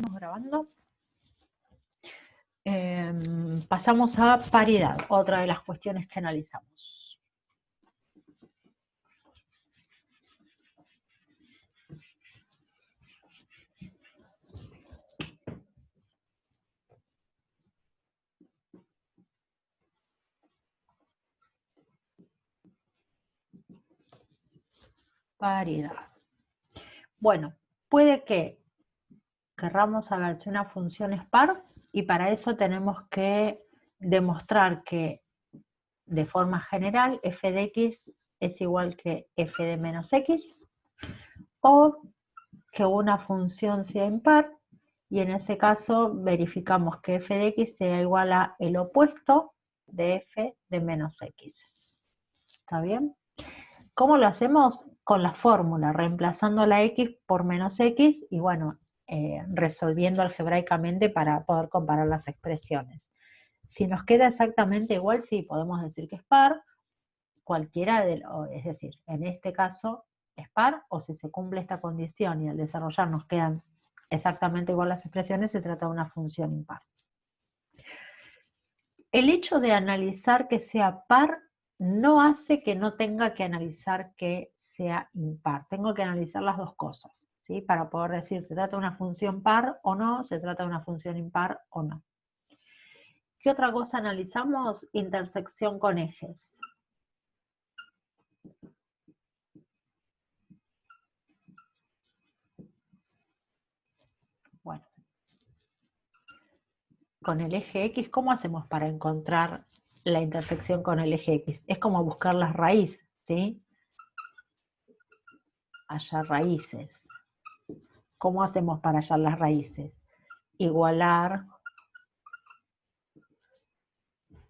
Estamos grabando. Pasamos a paridad, otra de las cuestiones que analizamos. Paridad. Bueno, puede que querramos saber si una función es par y para eso tenemos que demostrar que de forma general f de x es igual que f de menos x o que una función sea impar y en ese caso verificamos que f de x sea igual a el opuesto de f de menos x. ¿Está bien? ¿Cómo lo hacemos? Con la fórmula, reemplazando la x por menos x y bueno, resolviendo algebraicamente para poder comparar las expresiones. Si nos queda exactamente igual, sí, podemos decir que es par, cualquiera es decir, en este caso es par, o si se cumple esta condición y al desarrollar nos quedan exactamente igual las expresiones, se trata de una función impar. El hecho de analizar que sea par no hace que no tenga que analizar que sea impar. Tengo que analizar las dos cosas, ¿sí? Para poder decir, ¿se trata de una función par o no? ¿Se trata de una función impar o no? ¿Qué otra cosa analizamos? Intersección con ejes. Bueno, con el eje X, ¿cómo hacemos para encontrar la intersección con el eje X? Es como buscar las raíces, ¿sí? Hallar raíces. ¿Cómo hacemos para hallar las raíces? Igualar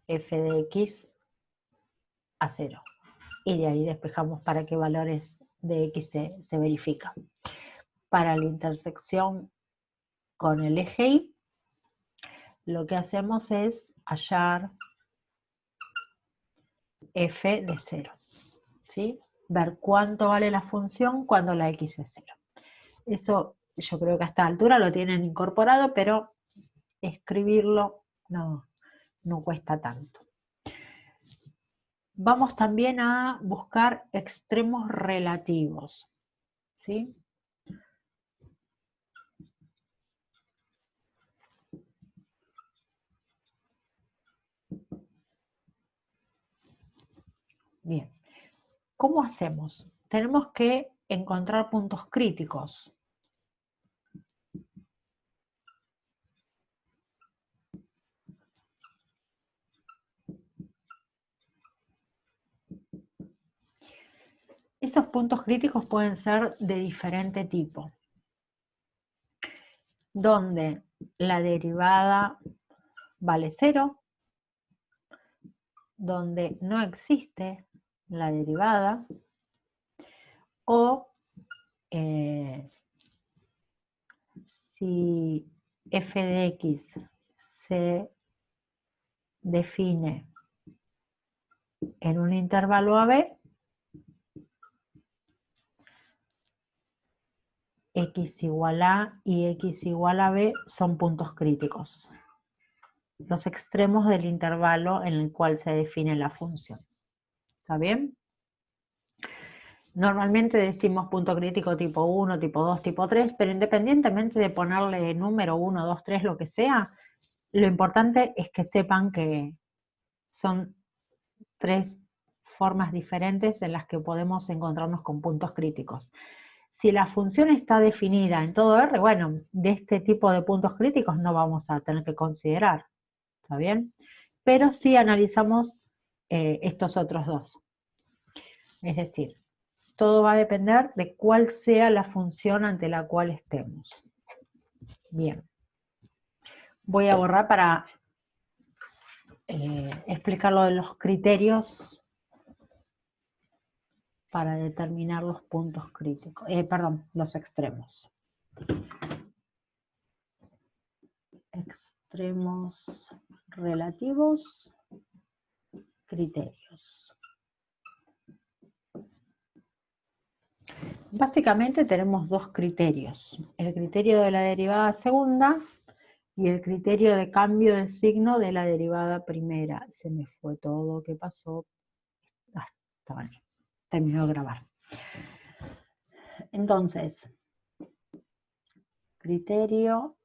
f de x a 0. Y de ahí despejamos para qué valores de x se verifican. Para la intersección con el eje Y, lo que hacemos es hallar f de 0. ¿Sí? Ver cuánto vale la función cuando la x es 0. Eso yo creo que a esta altura lo tienen incorporado, pero escribirlo no cuesta tanto. Vamos también a buscar extremos relativos, ¿sí? Bien, ¿cómo hacemos? Tenemos que encontrar puntos críticos. Esos puntos críticos pueden ser de diferente tipo, donde la derivada vale 0, donde no existe la derivada, o si f de x se define en un intervalo AB, x igual a y x igual a b son puntos críticos, los extremos del intervalo en el cual se define la función. ¿Está bien? Normalmente decimos punto crítico tipo 1, tipo 2, tipo 3, pero independientemente de ponerle número 1, 2, 3, lo que sea, lo importante es que sepan que son 3 formas diferentes en las que podemos encontrarnos con puntos críticos. Si la función está definida en todo R, bueno, de este tipo de puntos críticos no vamos a tener que considerar, ¿está bien? Pero sí analizamos estos otros dos. Es decir, todo va a depender de cuál sea la función ante la cual estemos. Bien. Voy a borrar para explicar lo de los criterios para determinar los puntos críticos, perdón, los extremos. Extremos relativos, criterios. básicamente tenemos dos criterios. El criterio de la derivada segunda y el criterio de cambio de signo de la derivada primera. Se me fue todo, ¿qué pasó? Ah, está bien. Terminó de grabar. Entonces, criterio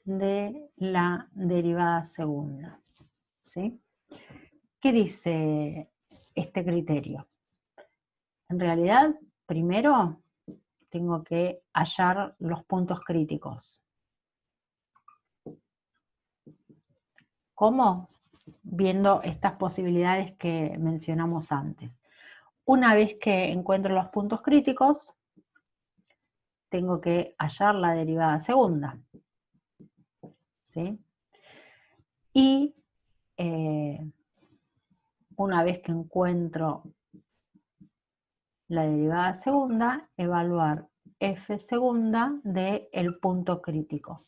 de la derivada segunda, ¿sí? ¿Qué dice este criterio? En realidad, primero tengo que hallar los puntos críticos. ¿Cómo? Viendo estas posibilidades que mencionamos antes. Una vez que encuentro los puntos críticos, tengo que hallar la derivada segunda, ¿sí? Y una vez que encuentro la derivada segunda, evaluar f segunda del punto crítico.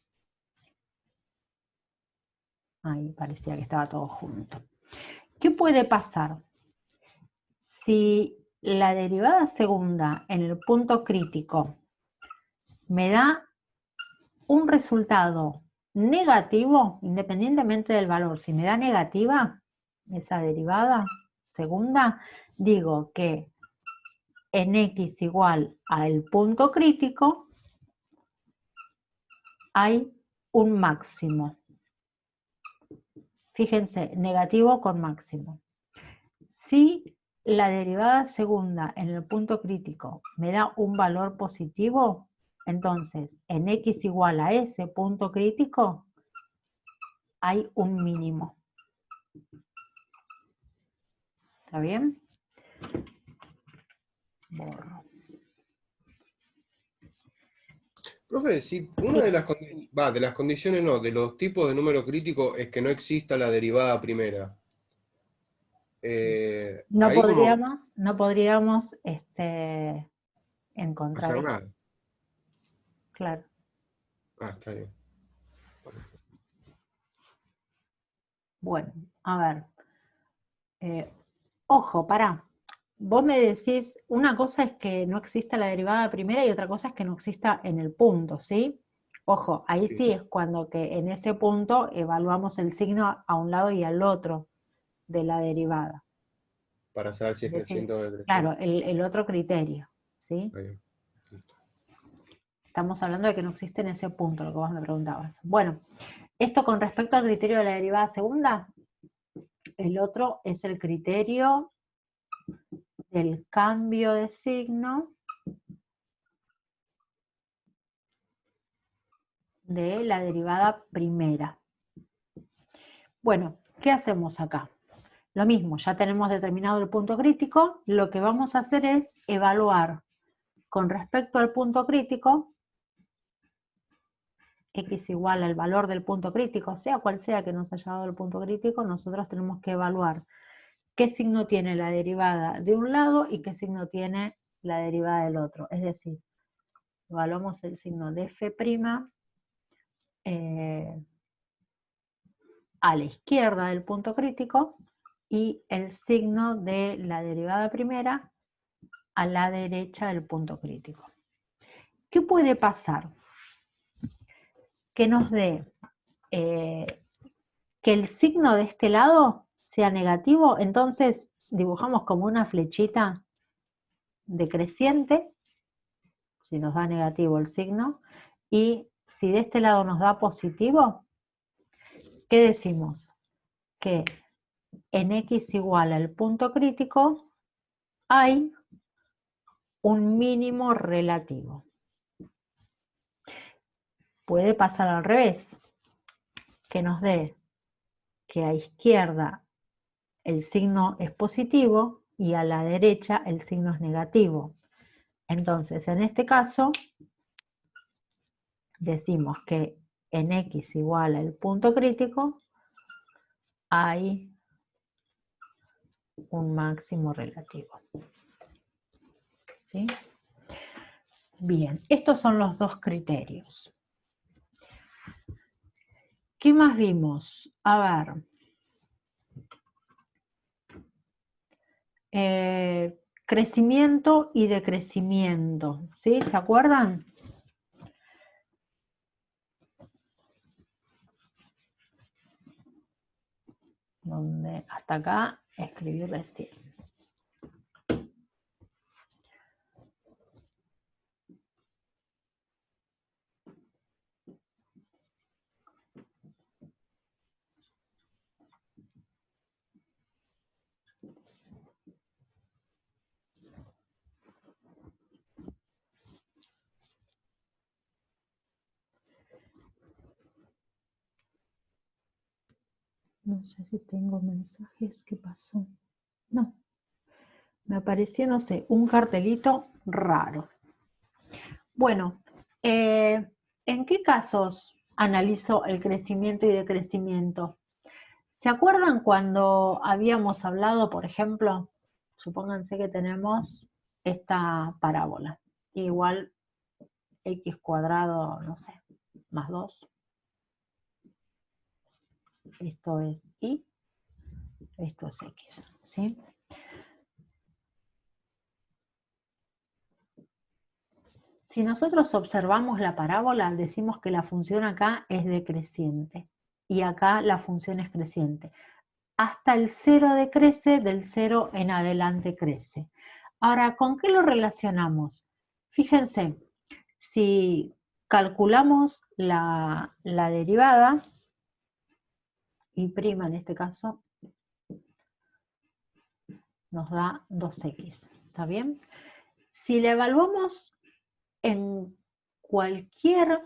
Ahí parecía que estaba todo junto. ¿Qué puede pasar? Si la derivada segunda en el punto crítico me da un resultado negativo, independientemente del valor, si me da negativa esa derivada segunda, digo que en x igual al punto crítico hay un máximo. Fíjense, negativo con máximo. Si la derivada segunda en el punto crítico me da un valor positivo, entonces en x igual a ese punto crítico hay un mínimo. ¿Está bien? Borro. Profe, si una de las condiciones no, de los tipos de número crítico es que no exista la derivada primera. No Ahí como podríamos encontrar hacer esto. nada. Claro. Ah, está bien. Bueno, a ver. Ojo, pará. Vos me decís, una cosa es que no exista la derivada primera y otra cosa es que no exista en el punto, ¿sí? Ojo, ahí Sí. sí es cuando que en ese punto evaluamos el signo a un lado y al otro de la derivada. Para saber si Es es decir, creciente o decreciente. claro, el otro criterio, ¿sí? Ahí va. Listo. Estamos hablando de que no existe en ese punto, lo que vos me preguntabas. Bueno, esto con respecto al criterio de la derivada segunda, el otro es el criterio del cambio de signo de la derivada primera. Bueno, ¿qué hacemos acá? Lo mismo, ya tenemos determinado el punto crítico, lo que vamos a hacer es evaluar con respecto al punto crítico, x igual al valor del punto crítico, sea cual sea que nos haya dado el punto crítico, nosotros tenemos que evaluar qué signo tiene la derivada de un lado y qué signo tiene la derivada del otro. Es decir, evaluamos el signo de f' a la izquierda del punto crítico y el signo de la derivada primera a la derecha del punto crítico. ¿Qué puede pasar? Que nos dé que el signo de este lado sea negativo, entonces dibujamos como una flechita decreciente, si nos da negativo el signo, y si de este lado nos da positivo, ¿qué decimos? Que en x igual al punto crítico hay un mínimo relativo. Puede pasar al revés, que nos dé que a izquierda el signo es positivo y a la derecha el signo es negativo. Entonces, en este caso, decimos que en x igual al punto crítico hay un máximo relativo. ¿Sí? Bien, estos son los dos criterios. ¿Qué más vimos? A ver. crecimiento y decrecimiento, ¿sí? ¿Se acuerdan? Donde hasta acá escribí recién. No sé si tengo mensajes, ¿qué pasó? No, me apareció, no sé, un cartelito raro. Bueno, ¿en qué casos analizo el crecimiento y decrecimiento? ¿Se acuerdan cuando habíamos hablado, por ejemplo, supónganse que tenemos esta parábola, igual x cuadrado, no sé, más 2, esto es y, esto es x, ¿sí? Si nosotros observamos la parábola, decimos que la función acá es decreciente y acá la función es creciente. Hasta el 0 decrece, del 0 en adelante crece. Ahora, ¿con qué lo relacionamos? Fíjense, si calculamos la derivada, y' en este caso, nos da 2x, ¿está bien? Si la evaluamos en cualquiera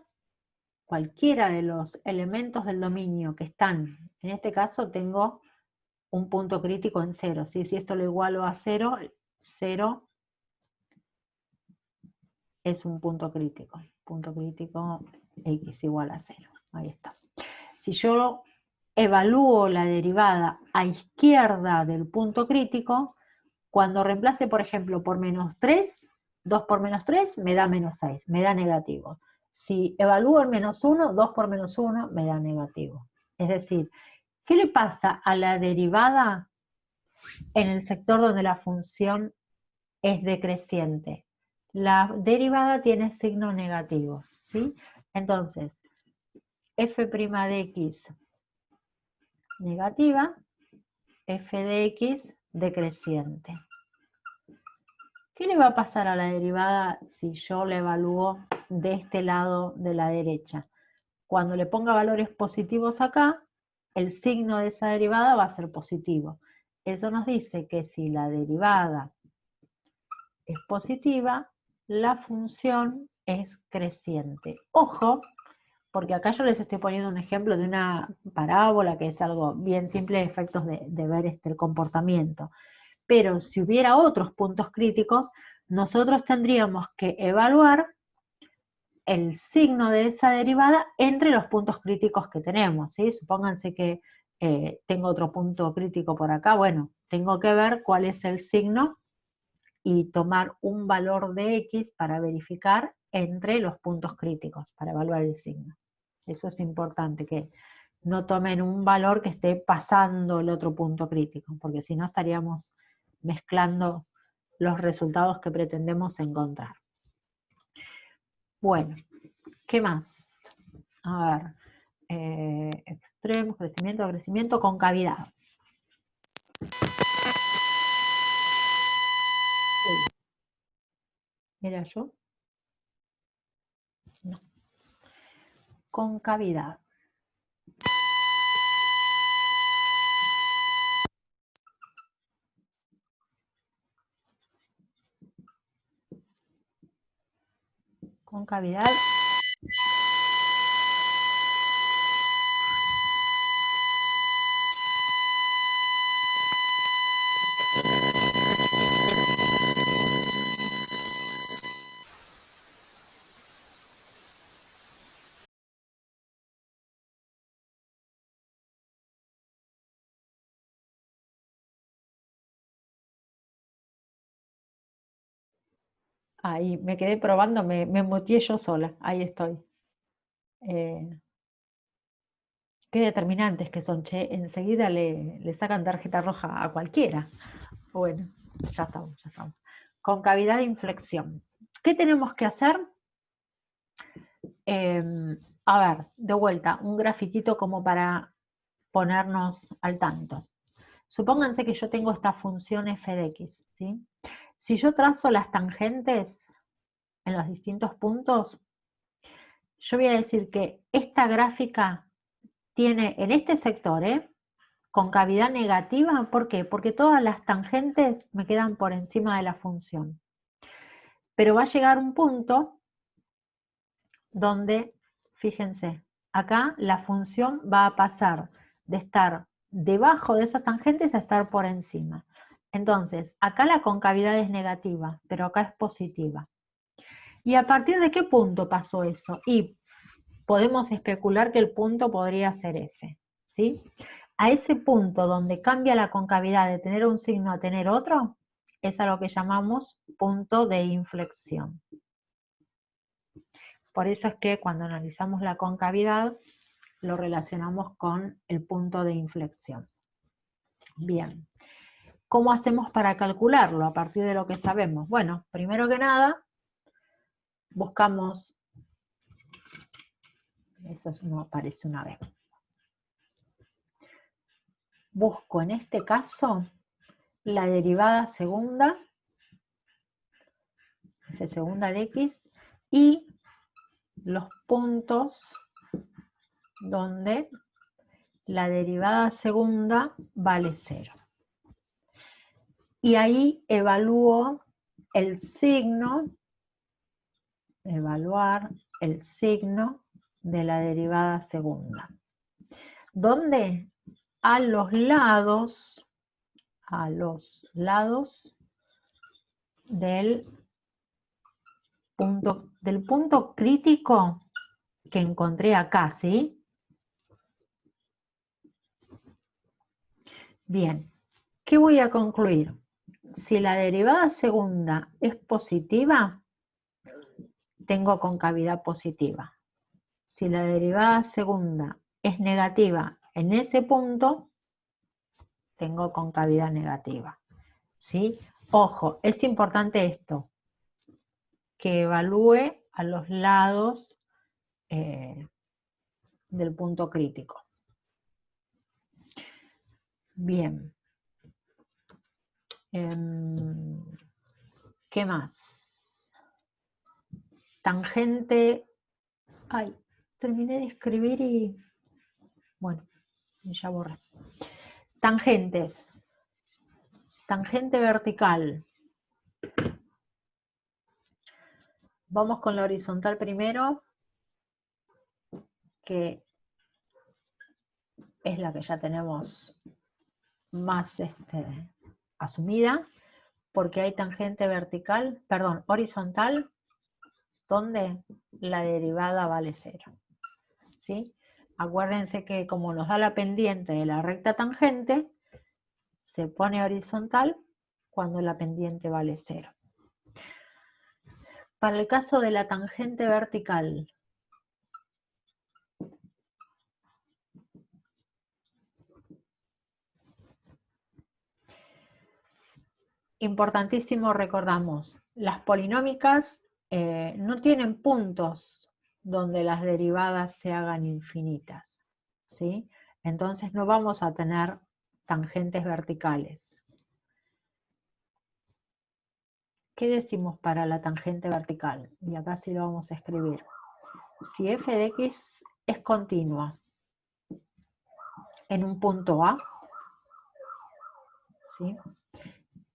de los elementos del dominio que están, en este caso tengo un punto crítico en 0, ¿sí? Si esto lo igualo a 0, 0 es un punto crítico x igual a 0, ahí está. Si yo evalúo la derivada a izquierda del punto crítico, cuando reemplace, por ejemplo, por menos 3, 2 por menos 3 me da menos 6, me da negativo. Si evalúo el menos 1, 2 por menos 1 me da negativo. Es decir, ¿qué le pasa a la derivada en el sector donde la función es decreciente? La derivada tiene signo negativo, ¿sí? Entonces, f' de x negativa, f de x decreciente. ¿Qué le va a pasar a la derivada si yo la evalúo de este lado de la derecha? Cuando le ponga valores positivos acá, el signo de esa derivada va a ser positivo. Eso nos dice que si la derivada es positiva, la función es creciente. Ojo, porque acá yo les estoy poniendo un ejemplo de una parábola que es algo bien simple de efectos de ver el comportamiento. Pero si hubiera otros puntos críticos, nosotros tendríamos que evaluar el signo de esa derivada entre los puntos críticos que tenemos, ¿sí? Supónganse que tengo otro punto crítico por acá, bueno, tengo que ver cuál es el signo y tomar un valor de x para verificar entre los puntos críticos, para evaluar el signo. Eso es importante, que no tomen un valor que esté pasando el otro punto crítico, porque si no estaríamos mezclando los resultados que pretendemos encontrar. Bueno, ¿qué más? A ver, extremos, crecimiento, concavidad. ¿Era yo? No. Concavidad. Concavidad. Ahí, me quedé probando, me muteé yo sola, ahí estoy. Qué determinantes que son, che, enseguida le sacan tarjeta roja a cualquiera. Bueno, ya estamos. concavidad de inflexión. ¿Qué tenemos que hacer? A ver, de vuelta, un grafiquito como para ponernos al tanto. Supónganse que yo tengo esta función f de x, ¿sí? Si yo trazo las tangentes en los distintos puntos, yo voy a decir que esta gráfica tiene en este sector, concavidad negativa. ¿Por qué? Porque todas las tangentes me quedan por encima de la función. Pero va a llegar un punto donde, fíjense, acá la función va a pasar de estar debajo de esas tangentes a estar por encima. Entonces, acá la concavidad es negativa, pero acá es positiva. ¿Y a partir de qué punto pasó eso? Y podemos especular que el punto podría ser ese, ¿sí? A ese punto donde cambia la concavidad de tener un signo a tener otro, es a lo que llamamos punto de inflexión. Por eso es que cuando analizamos la concavidad, lo relacionamos con el punto de inflexión. Bien. ¿Cómo hacemos para calcularlo a partir de lo que sabemos? Bueno, primero que nada, buscamos, eso no aparece una vez. Busco en este caso la derivada segunda, f segunda de x, y los puntos donde la derivada segunda vale 0. Y ahí evalúo el signo, evaluar el signo de la derivada segunda. ¿Dónde? A los lados del punto crítico que encontré acá, ¿sí? Bien, ¿qué voy a concluir? Si la derivada segunda es positiva, tengo concavidad positiva. Si la derivada segunda es negativa en ese punto, tengo concavidad negativa, ¿sí? Ojo, es importante esto, que evalúe a los lados del punto crítico. Bien. ¿Qué más? Tangente. Ay, terminé de escribir y... Bueno, ya borré. Tangentes. Tangente vertical. Vamos con la horizontal primero, que es la que ya tenemos más asumida, porque hay tangente vertical, perdón, horizontal, donde la derivada vale 0. ¿Sí? Acuérdense que como nos da la pendiente de la recta tangente, se pone horizontal cuando la pendiente vale 0. Para el caso de la tangente vertical, importantísimo, recordamos, las polinómicas no tienen puntos donde las derivadas se hagan infinitas, ¿sí? Entonces no vamos a tener tangentes verticales. ¿Qué decimos para la tangente vertical? Y acá sí lo vamos a escribir. Si f de x es continua en un punto A, ¿sí?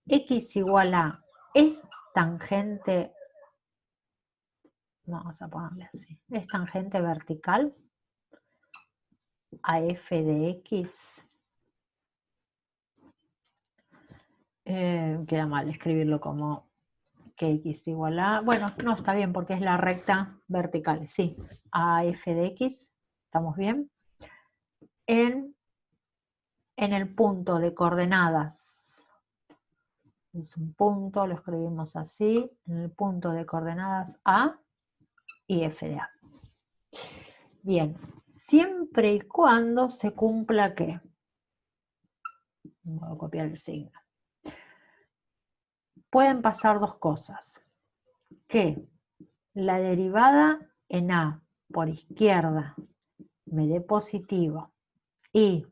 X igual a es tangente, vamos a ponerle así, es tangente vertical a f de x. Queda mal escribirlo como que x igual a, bueno, no, está bien porque es la recta vertical, sí, a f de x, ¿estamos bien? En el punto de coordenadas, es un punto, lo escribimos así, en el punto de coordenadas A y f de A. Bien, siempre y cuando se cumpla ¿qué? Voy a copiar el signo. pueden pasar dos cosas. Que la derivada en A por izquierda me dé positivo y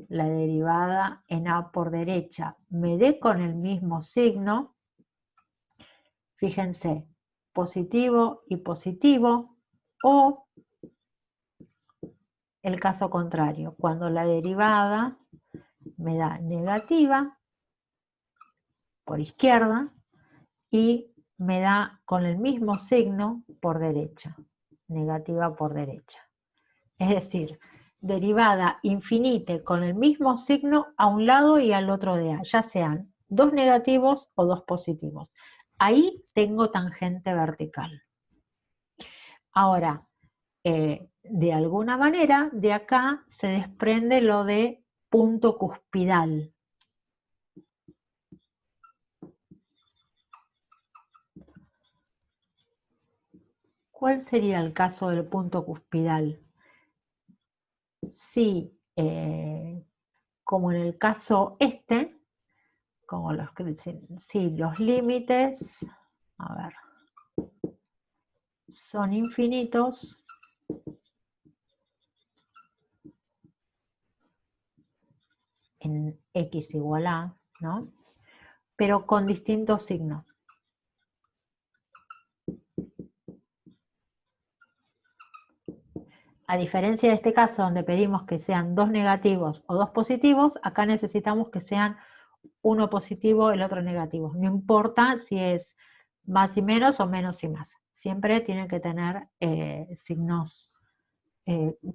la derivada en A por derecha me dé con el mismo signo. Fíjense, positivo y positivo, o el caso contrario, cuando la derivada me da negativa por izquierda y me da con el mismo signo por derecha, negativa por derecha. Es decir, derivada infinita con el mismo signo a un lado y al otro de A, ya sean dos negativos o dos positivos. Ahí tengo tangente vertical. Ahora, de alguna manera, de acá se desprende lo de punto cuspidal. ¿Cuál sería el caso del punto cuspidal? Si, como en el caso este, como si los límites, a ver, son infinitos, en x igual a, ¿no? Pero con distintos signos. A diferencia de este caso donde pedimos que sean dos negativos o dos positivos, acá necesitamos que sean uno positivo, el otro negativo. No importa si es más y menos o menos y más. Siempre tienen que tener signos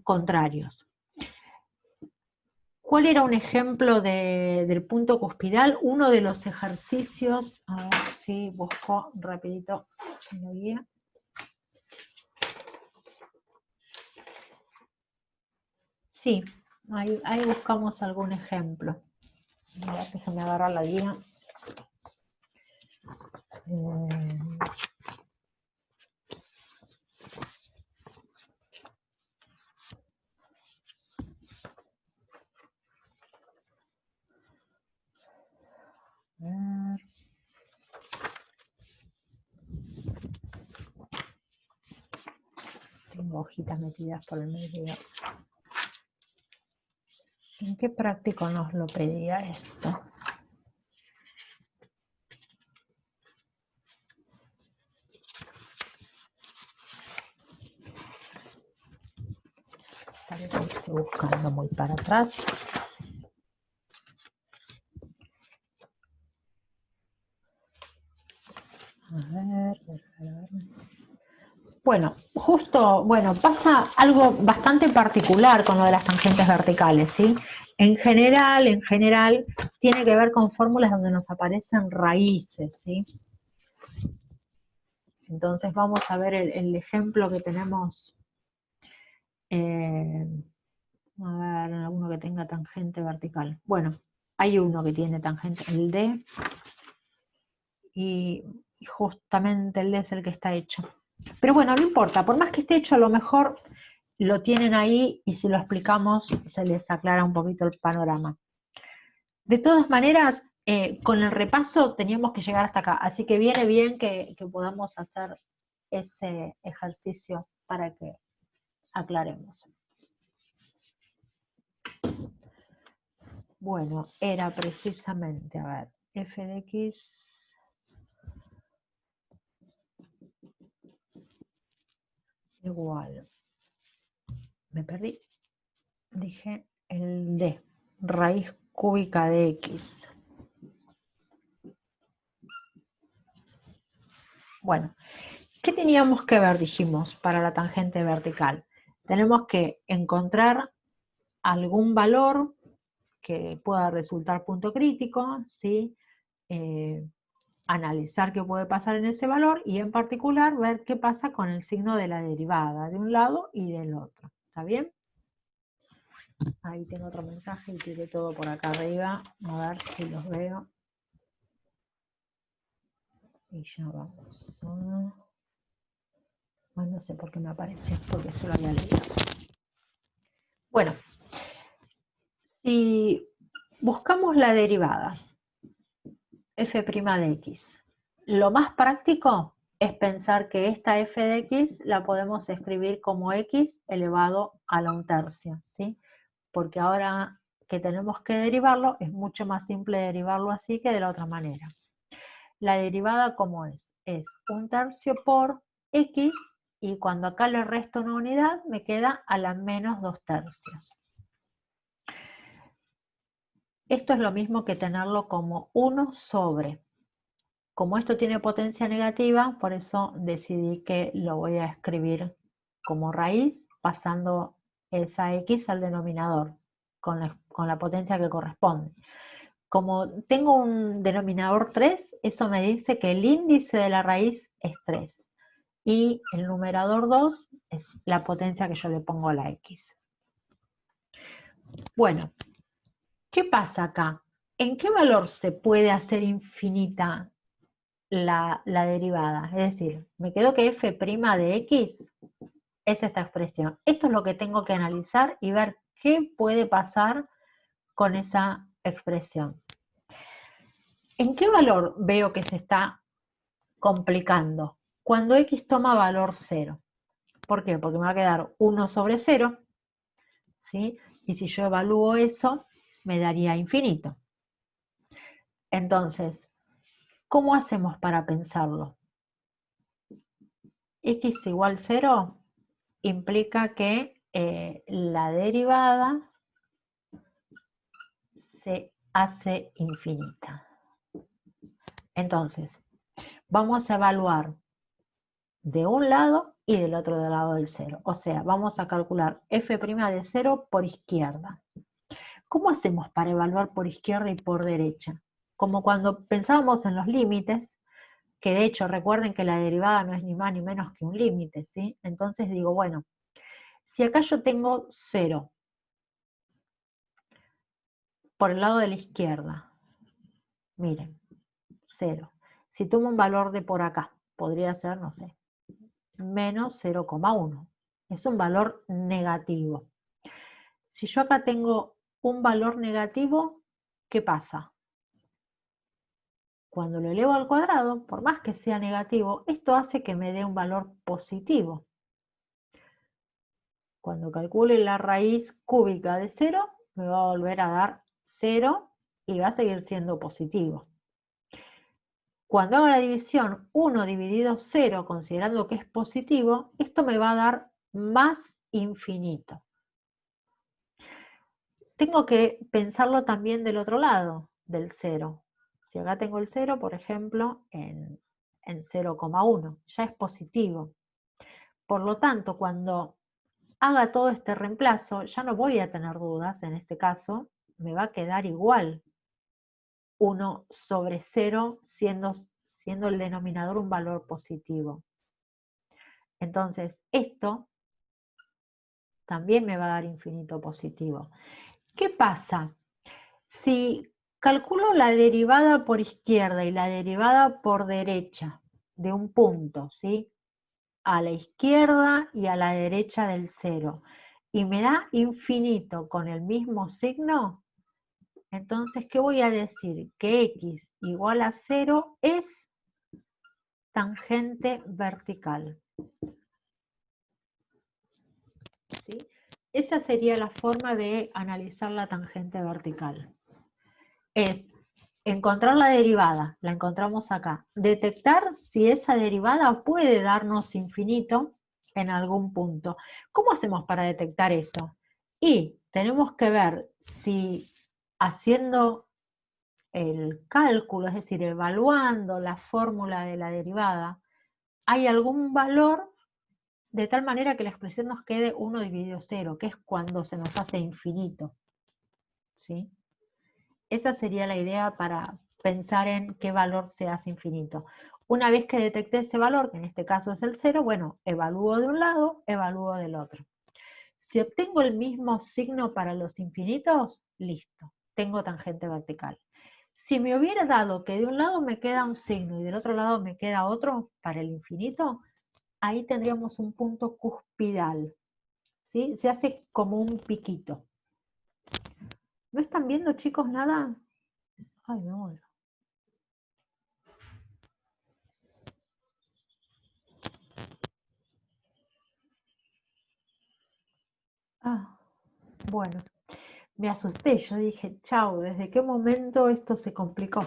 contrarios. ¿Cuál era un ejemplo del punto cuspidal? Uno de los ejercicios, a ver si busco rapidito en la guía. Sí, ahí buscamos algún ejemplo. Déjame agarrar la guía. Tengo hojitas metidas por el medio. ¿En qué práctico nos lo pedía esto? Parece que estoy buscando muy para atrás. A ver. Bueno, pasa algo bastante particular con lo de las tangentes verticales, ¿sí? En general, tiene que ver con fórmulas donde nos aparecen raíces, ¿sí? Entonces vamos a ver el ejemplo que tenemos, a ver, alguno que tenga tangente vertical. Bueno, hay uno que tiene tangente, el D, y justamente el D es el que está hecho. Pero bueno, no importa, por más que esté hecho, a lo mejor lo tienen ahí y si lo explicamos se les aclara un poquito el panorama. De todas maneras, con el repaso teníamos que llegar hasta acá, así que viene bien que podamos hacer ese ejercicio para que aclaremos. Bueno, era precisamente, a ver, f de x igual, me perdí, dije el d, raíz cúbica de x. Bueno, ¿qué teníamos que ver, dijimos, para la tangente vertical? Tenemos que encontrar algún valor que pueda resultar punto crítico, ¿sí? Analizar qué puede pasar en ese valor y en particular ver qué pasa con el signo de la derivada de un lado y del otro. ¿Está bien? Ahí tengo otro mensaje y tiré todo por acá arriba. A ver si los veo. Y ya vamos a... Bueno, no sé por qué me aparece, porque se lo había leído. Bueno, si buscamos la derivada f' de x. Lo más práctico es pensar que esta f de x la podemos escribir como x elevado a la 1/3, ¿sí? Porque ahora que tenemos que derivarlo, es mucho más simple derivarlo así que de la otra manera. La derivada, ¿cómo es? Es 1/3 por x, y cuando acá le resto una unidad, me queda a la menos 2/3. Esto es lo mismo que tenerlo como 1 sobre. Como esto tiene potencia negativa, por eso decidí que lo voy a escribir como raíz, pasando esa x al denominador, con la potencia que corresponde. Como tengo un denominador 3, eso me dice que el índice de la raíz es 3. Y el numerador 2 es la potencia que yo le pongo a la x. Bueno, ¿qué pasa acá? ¿En qué valor se puede hacer infinita la derivada? Es decir, me quedó que f' de x es esta expresión. Esto es lo que tengo que analizar y ver qué puede pasar con esa expresión. ¿En qué valor veo que se está complicando? Cuando x toma valor 0. ¿Por qué? Porque me va a quedar 1 sobre 0, ¿sí? Y si yo evalúo eso, me daría infinito. Entonces, ¿cómo hacemos para pensarlo? X igual 0 implica que la derivada se hace infinita. Entonces, vamos a evaluar de un lado y del otro lado del 0. O sea, vamos a calcular f' de 0 por izquierda. ¿Cómo hacemos para evaluar por izquierda y por derecha? Como cuando pensábamos en los límites, que de hecho recuerden que la derivada no es ni más ni menos que un límite, ¿sí? Entonces digo, bueno, si acá yo tengo 0 por el lado de la izquierda, miren, 0. Si tomo un valor de por acá, podría ser, no sé, menos 0,1. Es un valor negativo. Si yo acá tengo un valor negativo, ¿qué pasa? Cuando lo elevo al cuadrado, por más que sea negativo, esto hace que me dé un valor positivo. Cuando calcule la raíz cúbica de 0, me va a volver a dar 0 y va a seguir siendo positivo. Cuando hago la división 1 dividido 0, considerando que es positivo, esto me va a dar más infinito. Tengo que pensarlo también del otro lado, del 0. Si acá tengo el 0, por ejemplo, en 0,1, ya es positivo. Por lo tanto, cuando haga todo este reemplazo, ya no voy a tener dudas, en este caso, me va a quedar igual 1 sobre 0, siendo el denominador un valor positivo. Entonces, esto también me va a dar infinito positivo. ¿Qué pasa? Si calculo la derivada por izquierda y la derivada por derecha de un punto, ¿sí? A la izquierda y a la derecha del 0, y me da infinito con el mismo signo, entonces, ¿qué voy a decir? Que x igual a 0 es tangente vertical. ¿Sí? Esa sería la forma de analizar la tangente vertical. Es encontrar la derivada, la encontramos acá. Detectar si esa derivada puede darnos infinito en algún punto. ¿Cómo hacemos para detectar eso? Y tenemos que ver si haciendo el cálculo, es decir, evaluando la fórmula de la derivada, hay algún valor de tal manera que la expresión nos quede 1 dividido 0, que es cuando se nos hace infinito. ¿Sí? Esa sería la idea para pensar en qué valor se hace infinito. Una vez que detecté ese valor, que en este caso es el 0, bueno, evalúo de un lado, evalúo del otro. Si obtengo el mismo signo para los infinitos, listo, tengo tangente vertical. Si me hubiera dado que de un lado me queda un signo y del otro lado me queda otro para el infinito, ahí tendríamos un punto cuspidal, ¿sí? Se hace como un piquito. ¿No están viendo, chicos, nada? Ay, me muero. Bueno, me asusté, yo dije, chau, ¿desde qué momento esto se complicó?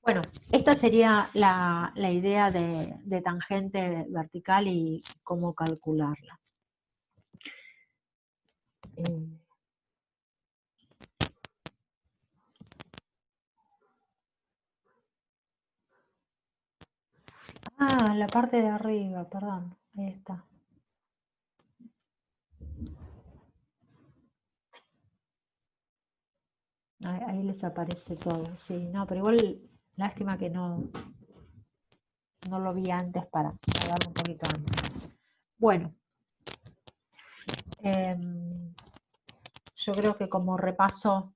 Bueno, esta sería la idea de tangente vertical y cómo calcularla. La parte de arriba, perdón, ahí está. Ahí les aparece todo, sí, no, pero igual lástima que no lo vi antes para darlo un poquito antes. Bueno, yo creo que como repaso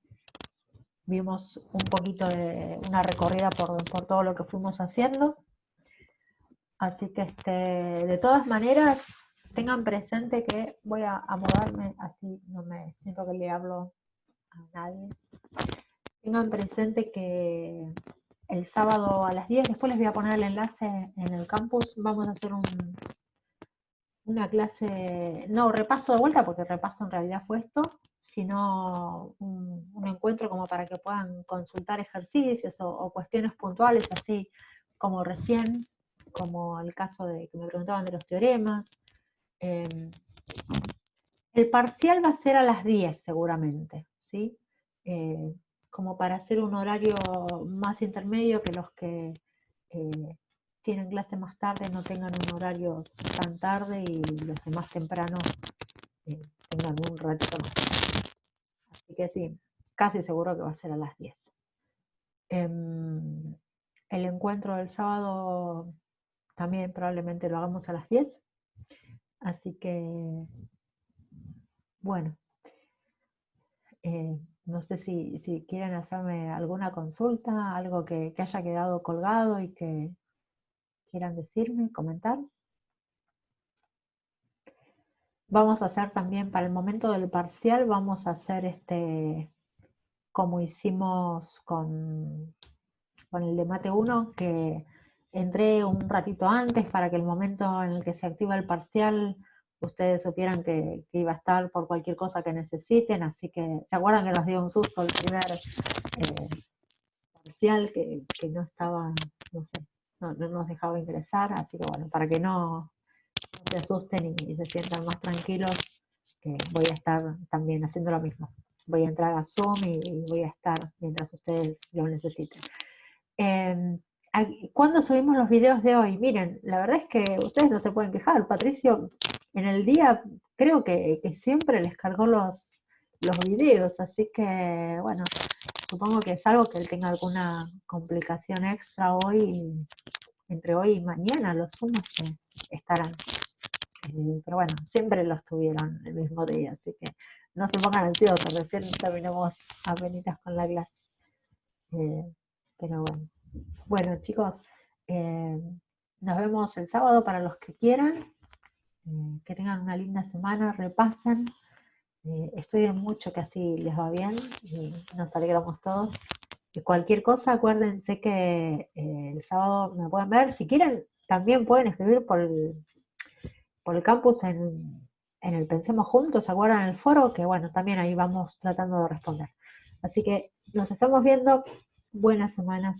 vimos un poquito de una recorrida por todo lo que fuimos haciendo. Así que de todas maneras, tengan presente que voy a mudarme, así no me siento que le hablo a nadie. Tengan presente que el sábado a las 10, después les voy a poner el enlace en el campus, vamos a hacer una clase, no repaso de vuelta, porque repaso en realidad fue esto, sino un encuentro como para que puedan consultar ejercicios o cuestiones puntuales, así como recién, como el caso de que me preguntaban de los teoremas. El parcial va a ser a las 10 seguramente, ¿sí? Como para hacer un horario más intermedio, que los que tienen clase más tarde no tengan un horario tan tarde y los de más temprano tengan un ratito más. Así que sí, casi seguro que va a ser a las 10. El encuentro del sábado también probablemente lo hagamos a las 10. Así que, bueno, no sé si quieren hacerme alguna consulta, algo que haya quedado colgado y que quieran decirme, comentar. Vamos a hacer también para el momento del parcial, vamos a hacer como hicimos con el de Mate 1, que entré un ratito antes para que el momento en el que se activa el parcial ustedes supieran que iba a estar por cualquier cosa que necesiten, así que se acuerdan que nos dio un susto el primer parcial que no estaba, no sé, no nos dejaba ingresar, así que bueno, para que no se asusten y se sientan más tranquilos, que voy a estar también haciendo lo mismo. Voy a entrar a Zoom y voy a estar mientras ustedes lo necesiten. ¿Cuándo subimos los videos de hoy? Miren, la verdad es que ustedes no se pueden quejar. Patricio, en el día creo que siempre les cargó los videos, así que bueno, supongo que es algo que él tenga alguna complicación extra hoy, entre hoy y mañana, los sumos que estarán. Pero bueno, siempre los tuvieron el mismo día, así que no se pongan ansiosos, recién terminamos apenas con la clase. Pero bueno. Bueno, chicos, nos vemos el sábado para los que quieran. Que tengan una linda semana, repasen, estudien mucho, que así les va bien y nos alegramos todos. Y cualquier cosa, acuérdense que el sábado me pueden ver. Si quieren, también pueden escribir por el campus en el Pensemos Juntos, ¿se acuerdan? En el foro, que bueno, también ahí vamos tratando de responder. Así que nos estamos viendo. Buena semana.